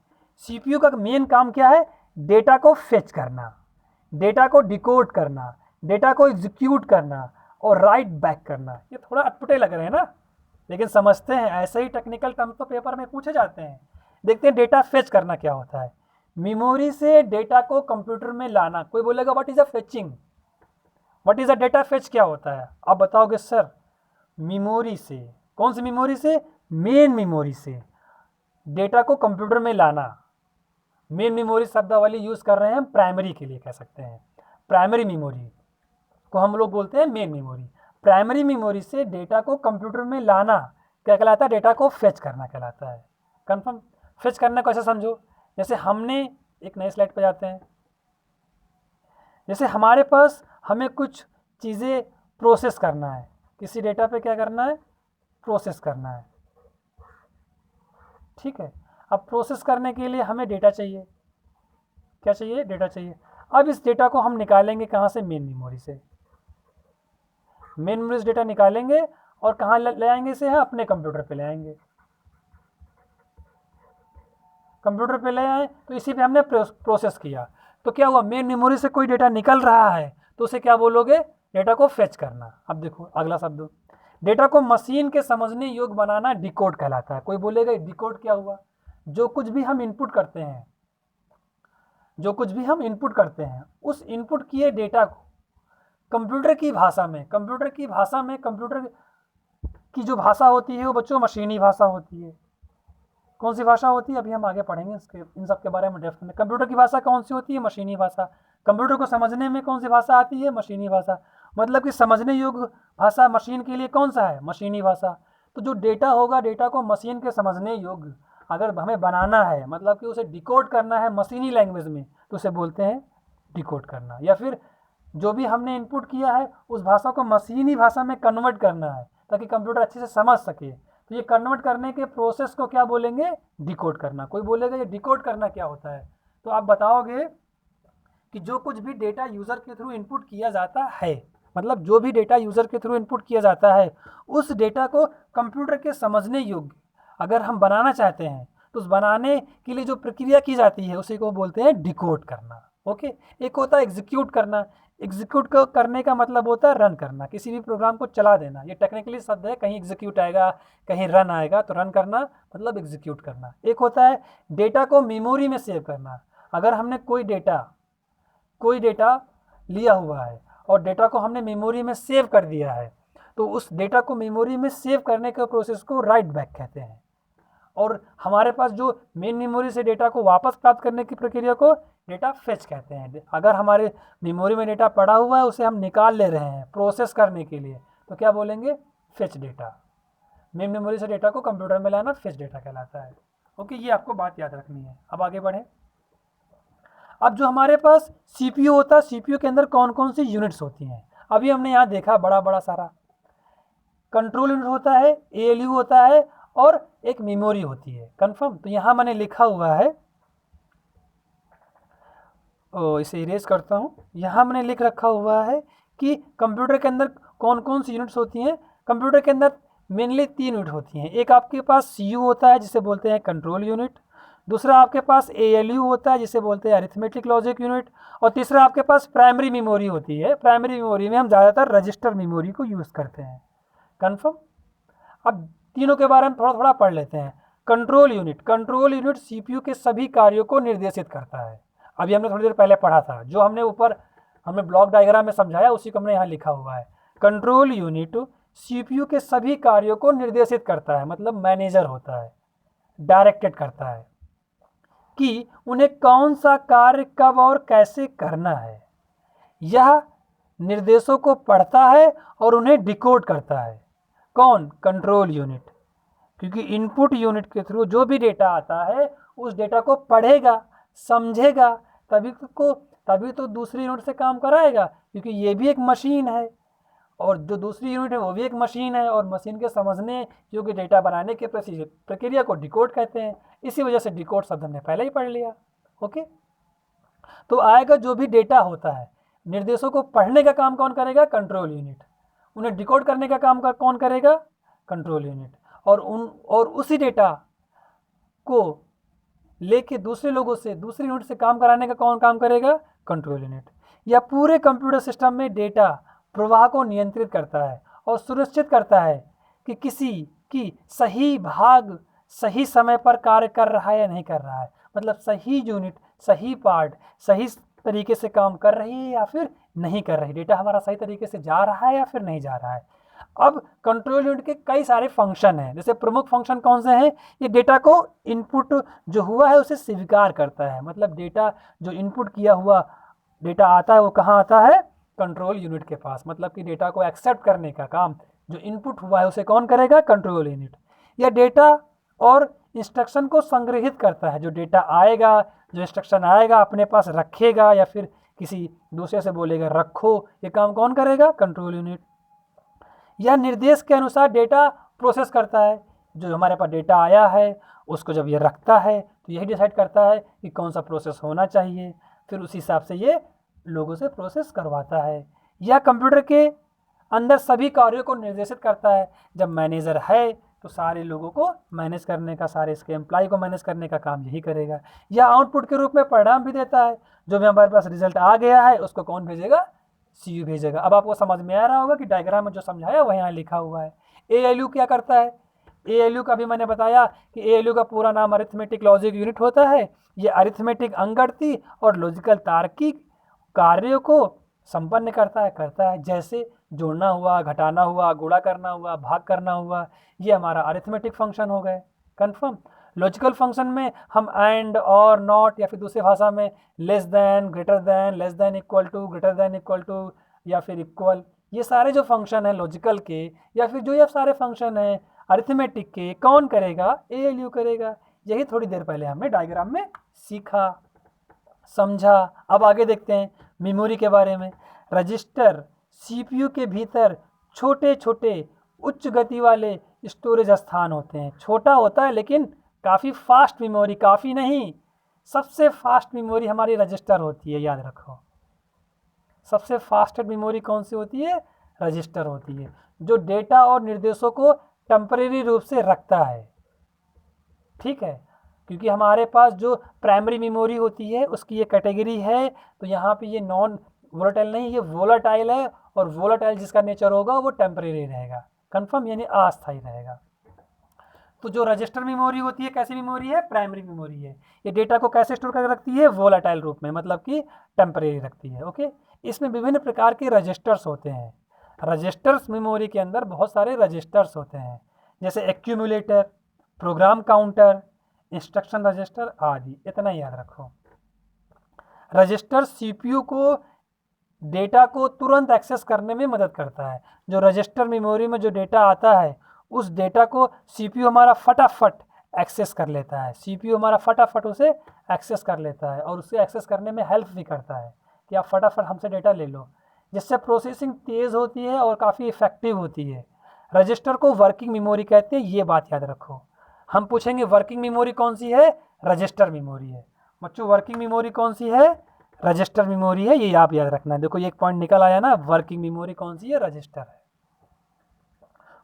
Speaker 1: सीपीयू का मेन काम क्या है, डेटा को फेच करना, डेटा को डिकोड करना, डेटा को एग्जीक्यूट करना और राइट बैक करना। ये थोड़ा अटपटे लग रहे हैं ना, लेकिन समझते हैं, ऐसे ही टेक्निकल टर्म तो पेपर में पूछे जाते हैं। देखते हैं डेटा फेच करना क्या होता है। मेमोरी से डेटा को कंप्यूटर में लाना। कोई बोलेगा what is a fetching, what is a data fetch क्या होता है। आप बताओगे सर मेमोरी से, कौन सी मेमोरी से, मेन मेमोरी से डेटा को कंप्यूटर में लाना। मेन मेमोरी शब्दावली यूज कर रहे हैं हम प्राइमरी के लिए, कह सकते हैं प्राइमरी मेमोरी को हम लोग बोलते हैं मेन मेमोरी। प्राइमरी मेमोरी से डेटा को कंप्यूटर में लाना क्या कहलाता है, डेटा को फेच करना कहलाता है। कंफर्म। फेच करना को ऐसे समझो, जैसे हमने एक नए स्लाइड पर जाते हैं, जैसे हमारे पास हमें कुछ चीज़ें प्रोसेस करना है, किसी डेटा पे क्या करना है, प्रोसेस करना है, ठीक है। अब प्रोसेस करने के लिए हमें डेटा चाहिए, क्या चाहिए, डेटा चाहिए। अब इस डेटा को हम निकालेंगे कहाँ से, मेन मेमोरी से। मेन मेमोरी से डेटा निकालेंगे और कहाँ ले आएंगे इसे, हम अपने कंप्यूटर पे ले आएंगे। कंप्यूटर पे ले आए तो इसी पे हमने प्रोसेस किया, तो क्या हुआ, मेन मेमोरी से कोई डेटा निकल रहा है तो उसे क्या बोलोगे, डेटा को फेच करना। अब देखो अगला शब्द, डेटा को मशीन के समझने योग्य बनाना डिकोड कहलाता है। कोई बोलेगा डिकोड क्या हुआ, जो कुछ भी हम इनपुट करते हैं, जो कुछ भी हम इनपुट करते हैं उस इनपुट किए डेटा को कंप्यूटर की भाषा में, कंप्यूटर की भाषा में, कंप्यूटर की जो भाषा होती है वो बच्चों मशीनी भाषा होती है। कौन सी भाषा होती है, अभी हम आगे पढ़ेंगे इसके, इन सब के बारे में डेप्थ में। कंप्यूटर की भाषा कौन सी होती है, मशीनी भाषा। कंप्यूटर को समझने में कौन सी भाषा आती है, मशीनी भाषा। मतलब कि समझने योग्य भाषा मशीन के लिए कौन सा है, मशीनी भाषा। तो जो डेटा होगा, डेटा को मशीन के समझने योग्य अगर हमें बनाना है, मतलब कि उसे डिकोड करना है मशीनी लैंग्वेज में, तो उसे बोलते हैं डिकोड करना। या फिर जो भी हमने इनपुट किया है उस भाषा को मशीनी भाषा में कन्वर्ट करना है ताकि कंप्यूटर अच्छे से समझ सके, तो ये कन्वर्ट करने के प्रोसेस को क्या बोलेंगे, डिकोड करना। कोई बोलेगा ये डिकोड करना क्या होता है, तो आप बताओगे कि जो कुछ भी डेटा यूज़र के थ्रू इनपुट किया जाता है, मतलब जो भी डेटा यूज़र के थ्रू इनपुट किया जाता है उस डेटा को कंप्यूटर के समझने योग्य अगर हम बनाना चाहते हैं तो उस बनाने के लिए जो प्रक्रिया की जाती है उसी को बोलते हैं डिकोड करना। ओके। एक होता है एग्जीक्यूट करना, एग्जीक्यूट करने का मतलब होता है रन करना, किसी भी प्रोग्राम को चला देना। ये टेक्निकली शब्द है, कहीं एग्जीक्यूट आएगा कहीं रन आएगा, तो रन करना मतलब एग्जीक्यूट करना। एक होता है डेटा को मेमोरी में सेव करना। अगर हमने कोई डेटा लिया हुआ है और डेटा को हमने मेमोरी में सेव कर दिया है तो उस डेटा को मेमोरी में सेव करने के प्रोसेस को राइट बैक कहते हैं। और हमारे पास जो मेन मेमोरी से डेटा को वापस प्राप्त करने की प्रक्रिया को डेटा फेच कहते हैं। अगर हमारे मेमोरी में डेटा पड़ा हुआ है उसे हम निकाल ले रहे हैं प्रोसेस करने के लिए तो क्या बोलेंगे, फेच डेटा। मेन मेमोरी से डेटा को कंप्यूटर में लाना फेच डेटा कहलाता है। ओके, ये आपको बात याद रखनी है। अब आगे बढ़ें। अब जो हमारे पास सीपीयू होता है, सीपीयू के अंदर कौन कौन सी यूनिट्स होती हैं, अभी हमने यहाँ देखा बड़ा बड़ा सारा। कंट्रोल यूनिट होता है, एएलयू होता है और एक मेमोरी होती है। कंफर्म। तो यहाँ मैंने लिखा हुआ है, इसे इरेज करता हूँ। यहाँ मैंने लिख रखा हुआ है कि कंप्यूटर के अंदर कौन कौन सी यूनिट्स होती हैं। कंप्यूटर के अंदर मेनली 3 यूनिट होती हैं। एक आपके पास सीयू होता है जिसे बोलते हैं कंट्रोल यूनिट, दूसरा आपके पास एएलयू होता है जिसे बोलते हैं अरिथमेटिक लॉजिक यूनिट, और तीसरा आपके पास प्राइमरी मेमोरी होती है। प्राइमरी मेमोरी में हम ज़्यादातर रजिस्टर मेमोरी को यूज़ करते हैं। कन्फर्म। अब तीनों के बारे में थोड़ा थोड़ा पढ़ लेते हैं। कंट्रोल यूनिट सीपीयू के सभी कार्यों को निर्देशित करता है। अभी हमने थोड़ी देर पहले पढ़ा था, जो हमने ऊपर हमने ब्लॉक डायग्राम में समझाया, उसी को हमने यहाँ लिखा हुआ है। कंट्रोल यूनिट सीपीयू के सभी कार्यों को निर्देशित करता है, मतलब मैनेजर होता है, डायरेक्टेड करता है कि उन्हें कौन सा कार्य कब और कैसे करना है। यह निर्देशों को पढ़ता है और उन्हें डिकोड करता है। कौन? Control unit. क्योंकि इनपुट यूनिट के थ्रू जो भी डेटा आता है उस डेटा को पढ़ेगा, समझेगा, तभी तो दूसरी यूनिट से काम कराएगा, क्योंकि ये भी एक मशीन है और जो दूसरी यूनिट है वो भी एक मशीन है, और मशीन के समझने योग्य डेटा बनाने के प्रक्रिया को डिकोड कहते हैं। इसी वजह से डिकोड शब्द हमने पहले ही पढ़ लिया। ओके, तो आएगा जो भी डेटा होता है, निर्देशों को पढ़ने का काम कौन करेगा? Control unit. उन्हें डिकोड करने का काम कौन करेगा? Control unit. और उसी डेटा को लेके दूसरे लोगों से, दूसरी यूनिट से काम कराने का कौन काम करेगा? Control unit. यह पूरे कंप्यूटर सिस्टम में डेटा प्रवाह को नियंत्रित करता है और सुनिश्चित करता है कि किसी की सही भाग सही समय पर कार्य कर रहा है या नहीं कर रहा है, मतलब सही यूनिट, सही पार्ट सही तरीके से काम कर रही है या फिर नहीं कर रही, डेटा हमारा सही तरीके से जा रहा है या फिर नहीं जा रहा है। अब कंट्रोल यूनिट के कई सारे फंक्शन हैं, जैसे प्रमुख फंक्शन कौन से हैं? ये डेटा को इनपुट जो हुआ है उसे स्वीकार करता है, मतलब डेटा जो इनपुट किया हुआ डेटा आता है वो कहाँ आता है? कंट्रोल यूनिट के पास। मतलब कि डेटा को एक्सेप्ट करने का काम जो इनपुट हुआ है उसे कौन करेगा? Control unit. यह डेटा और इंस्ट्रक्शन को संग्रहित करता है, जो डेटा आएगा, जो इंस्ट्रक्शन आएगा अपने पास रखेगा या फिर किसी दूसरे से बोलेगा रखो, ये काम कौन करेगा? Control unit. यह निर्देश के अनुसार डेटा प्रोसेस करता है, जो हमारे पास डेटा आया है उसको जब ये रखता है तो यही डिसाइड करता है कि कौन सा प्रोसेस होना चाहिए, फिर उस हिसाब से ये लोगों से प्रोसेस करवाता है। यह कंप्यूटर के अंदर सभी कार्यों को निर्देशित करता है। जब मैनेजर है तो सारे लोगों को मैनेज करने का, सारे इसके एम्प्लॉय को मैनेज करने का काम यही करेगा। यह आउटपुट के रूप में परिणाम भी देता है, जो भी हमारे पास रिजल्ट आ गया है उसको कौन भेजेगा? सीयू भेजेगा। अब आपको समझ में आ रहा होगा कि डायग्राम में जो समझाया वह यहाँ लिखा हुआ है। एएलयू क्या करता है? एएलयू का भी मैंने बताया कि एएलयू का पूरा नाम अरिथमेटिक लॉजिक यूनिट होता है। ये अरिथमेटिक, अंकगणितीय और लॉजिकल तार्किक कार्यों को संपन्न करता है, जैसे जोड़ना हुआ, घटाना हुआ, गुणा करना हुआ, भाग करना हुआ, ये हमारा अरिथमेटिक फंक्शन हो गए। कन्फर्म। लॉजिकल फंक्शन में हम एंड, और, नॉट, या फिर दूसरी भाषा में less than, greater than, less than equal to, greater than equal to, या फिर इक्वल, ये सारे जो फंक्शन हैं लॉजिकल के, या फिर जो ये सारे फंक्शन हैं अरिथमेटिक के, कौन करेगा? एएलयू करेगा। यही थोड़ी देर पहले हमने डायग्राम में सीखा, समझा। अब आगे देखते हैं मेमोरी के बारे में। रजिस्टर सीपीयू के भीतर छोटे छोटे उच्च गति वाले स्टोरेज स्थान होते हैं। छोटा होता है लेकिन काफ़ी फास्ट मेमोरी, काफ़ी नहीं, सबसे फास्ट मेमोरी हमारी रजिस्टर होती है, याद रखो। सबसे फास्टेस्ट मेमोरी कौन सी होती है? रजिस्टर होती है, जो डेटा और निर्देशों को टेम्परेरी रूप से रखता है। ठीक है, क्योंकि हमारे पास जो प्राइमरी मेमोरी होती है उसकी ये कैटेगरी है, तो यहाँ पे ये नॉन वोलेटाइल नहीं, ये वोलेटाइल है, और वोलेटाइल जिसका नेचर होगा वो टेम्परेरी रहेगा। कन्फर्म, यानी अस्थायी रहेगा। तो जो रजिस्टर मेमोरी होती है कैसी मेमोरी है? प्राइमरी मेमोरी है। ये डेटा को कैसे स्टोर करके रखती है? वोलेटाइल रूप में, मतलब कि टेम्परेरी रखती है। ओके, इसमें विभिन्न प्रकार के रजिस्टर्स होते हैं। रजिस्टर्स मेमोरी के अंदर बहुत सारे रजिस्टर्स होते हैं, जैसे accumulator, program counter, instruction register आदि। इतना याद रखो। रजिस्टर सीपीयू को डेटा को तुरंत एक्सेस करने में मदद करता है। जो रजिस्टर मेमोरी में जो डेटा आता है उस डेटा को सीपीयू हमारा फटाफट एक्सेस कर लेता है। सीपीयू हमारा फटाफट उसे एक्सेस कर लेता है और उसे एक्सेस करने में हेल्प भी करता है कि आप फटाफट हमसे डेटा ले लो, जिससे प्रोसेसिंग तेज़ होती है और काफ़ी इफेक्टिव होती है। रजिस्टर को वर्किंग मेमोरी कहते हैं, ये बात याद रखो। हम पूछेंगे वर्किंग मेमोरी कौन सी है? रजिस्टर मेमोरी है। बच्चों, वर्किंग मेमोरी कौन सी है? रजिस्टर मेमोरी है, ये आप याद रखना है। देखो ये एक पॉइंट निकल आया ना, वर्किंग मेमोरी कौन सी है? रजिस्टर है।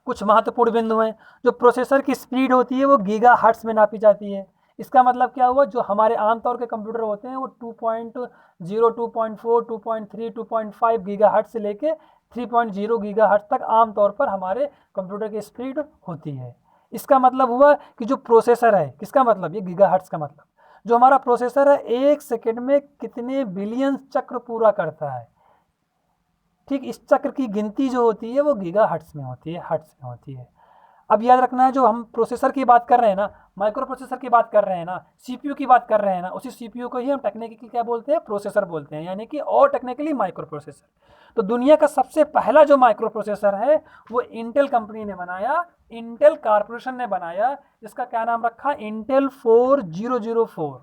Speaker 1: कुछ महत्वपूर्ण बिंदु हैं। जो प्रोसेसर की स्पीड होती है वो गीगा हर्ट्ज में नापी जाती है। इसका मतलब क्या हुआ? जो हमारे आमतौर के कंप्यूटर होते हैं वो 2.0, 2.4, 2.3, 2.5 गीगा हर्ट्ज से लेके 3.0 गीगा हर्ट्ज तक आमतौर पर हमारे कंप्यूटर की स्पीड होती है। इसका मतलब हुआ कि जो प्रोसेसर है, किसका मतलब? ये गीगा हर्ट्ज का मतलब, जो हमारा प्रोसेसर है 1 सेकेंड में कितने बिलियन चक्र पूरा करता है। ठीक, इस चक्र की गिनती जो होती है वो गीगाहर्ट्ज़ में होती है, हर्ट्ज़ में होती है। अब याद रखना है, जो हम प्रोसेसर की बात कर रहे हैं ना, माइक्रो प्रोसेसर की बात कर रहे हैं ना, सीपीयू की बात कर रहे हैं ना, उसी सीपीयू को ही हम टेक्निकली क्या बोलते हैं, प्रोसेसर बोलते हैं, यानी कि और टेक्निकली माइक्रो प्रोसेसर। तो दुनिया का सबसे पहला जो माइक्रो प्रोसेसर है वो इंटेल कंपनी ने बनाया, इंटेल कारपोरेशन ने बनाया, जिसका क्या नाम रखा, इंटेल 4004।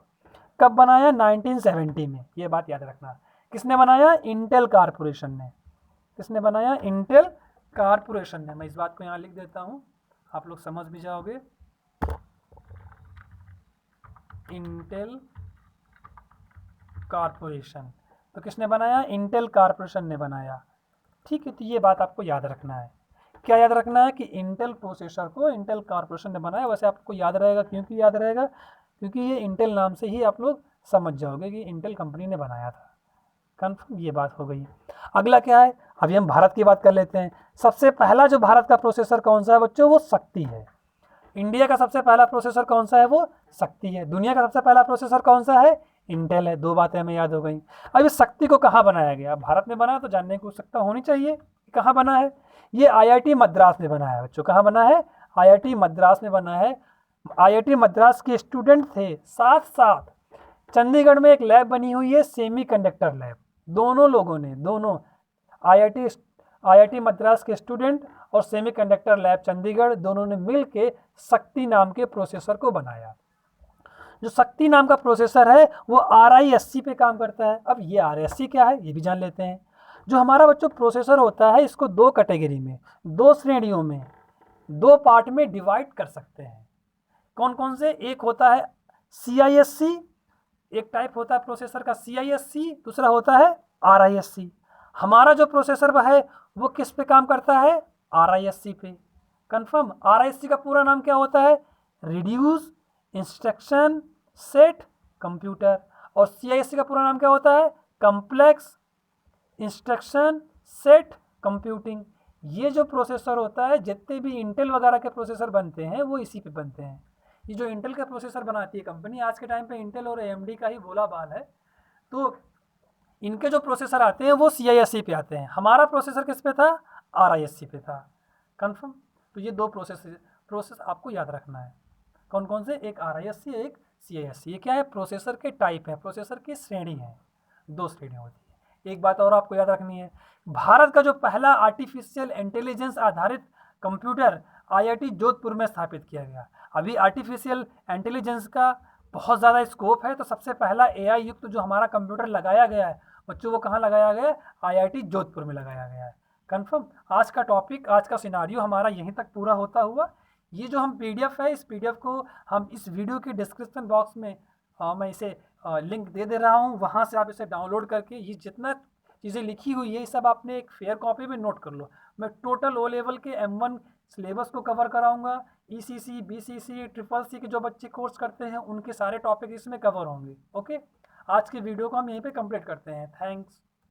Speaker 1: कब बनाया, 1970 में। ये बात याद रखना, किसने बनाया, इंटेल कारपोरेशन ने। किसने बनाया, इंटेल कारपोरेशन ने। मैं इस बात को यहाँ लिख देता हूँ, आप लोग समझ भी जाओगे। इंटेल कारपोरेशन, तो किसने बनाया, इंटेल कारपोरेशन ने बनाया। ठीक है, तो ये बात आपको याद रखना है। क्या याद रखना है कि इंटेल प्रोसेसर को इंटेल कारपोरेशन ने बनाया। वैसे आपको याद रहेगा, क्योंकि याद रहेगा क्योंकि ये इंटेल नाम से ही आप लोग समझ जाओगे कि इंटेल कंपनी ने बनाया था। कन्फर्म, ये बात हो गई। अगला क्या है, अभी हम भारत की बात कर लेते हैं। सबसे पहला जो भारत का प्रोसेसर कौन सा है बच्चों, वो शक्ति है। इंडिया का सबसे पहला प्रोसेसर कौन सा है, वो शक्ति है। दुनिया का सबसे पहला प्रोसेसर कौन सा है, इंटेल है। दो बातें हमें याद हो गई। अब इस शक्ति को कहाँ बनाया गया, भारत में बना, तो जानने की उत्सुकता होनी चाहिए कहाँ बना है। ये आईआईटी मद्रास में बना है बच्चों। कहाँ बना है, आईआईटी मद्रास में बना है। आईआईटी मद्रास के स्टूडेंट थे, साथ साथ चंडीगढ़ में एक लैब बनी हुई है, सेमीकंडक्टर लैब। दोनों लोगों ने, दोनों आईआईटी मद्रास के स्टूडेंट और सेमीकंडक्टर लैब चंडीगढ़, दोनों ने मिलकर शक्ति नाम के प्रोसेसर को बनाया। जो शक्ति नाम का प्रोसेसर है वो RISC पे काम करता है। अब ये RISC क्या है ये भी जान लेते हैं। जो हमारा बच्चों प्रोसेसर होता है, इसको दो कैटेगरी में, दो श्रेणियों में, दो पार्ट में डिवाइड कर सकते हैं। कौन कौन से, एक होता है CISC, एक टाइप होता है प्रोसेसर का CISC, दूसरा होता है RISC। हमारा जो प्रोसेसर है वो किस पे काम करता है, RISC पे। कंफर्म, RISC का पूरा नाम क्या होता है, रिड्यूस इंस्ट्रक्शन सेट कंप्यूटर। और CISC का पूरा नाम क्या होता है, कम्प्लेक्स इंस्ट्रक्शन सेट कंप्यूटिंग। ये जो प्रोसेसर होता है, जितने भी इंटेल वगैरह के प्रोसेसर बनते हैं वो इसी पे बनते हैं। ये जो इंटेल का प्रोसेसर बनाती है कंपनी, आज के टाइम पे इंटेल और AMD का ही बोला बाल है। तो इनके जो प्रोसेसर आते हैं वो CISC पे आते हैं। हमारा प्रोसेसर किस पे था, RISC पे था। कंफर्म, तो ये दो प्रोसेस आपको याद रखना है। कौन कौन से, एक RISC, एक CISC। ये क्या है, प्रोसेसर के टाइप है, प्रोसेसर की श्रेणी है, दो श्रेणी होती है। एक बात और आपको याद रखनी है, भारत का जो पहला आर्टिफिशियल इंटेलिजेंस आधारित कंप्यूटर IIT जोधपुर में स्थापित किया गया। अभी आर्टिफिशियल इंटेलिजेंस का बहुत ज़्यादा स्कोप है, तो सबसे पहला AI युक्त जो हमारा कंप्यूटर लगाया गया है बच्चों, वो कहाँ लगाया गया है, IIT जोधपुर में लगाया गया है। कंफर्म, आज का टॉपिक, आज का सिनारियो हमारा यहीं तक पूरा होता हुआ। ये जो हम PDF है, इस PDF को हम इस वीडियो के डिस्क्रिप्शन बॉक्स में मैं इसे लिंक दे दे रहा हूँ। वहाँ से आप इसे डाउनलोड करके ये जितना चीज़ें लिखी हुई है ये सब आपने एक फेयर कॉपी में नोट कर लो। मैं टोटल O लेवल के M1 सिलेबस को कवर कराऊंगा। ECC, BCC, CCC के जो बच्चे कोर्स करते हैं उनके सारे टॉपिक इसमें कवर होंगे। ओके, आज की वीडियो को हम यहीं पे कंप्लीट करते हैं। थैंक्स।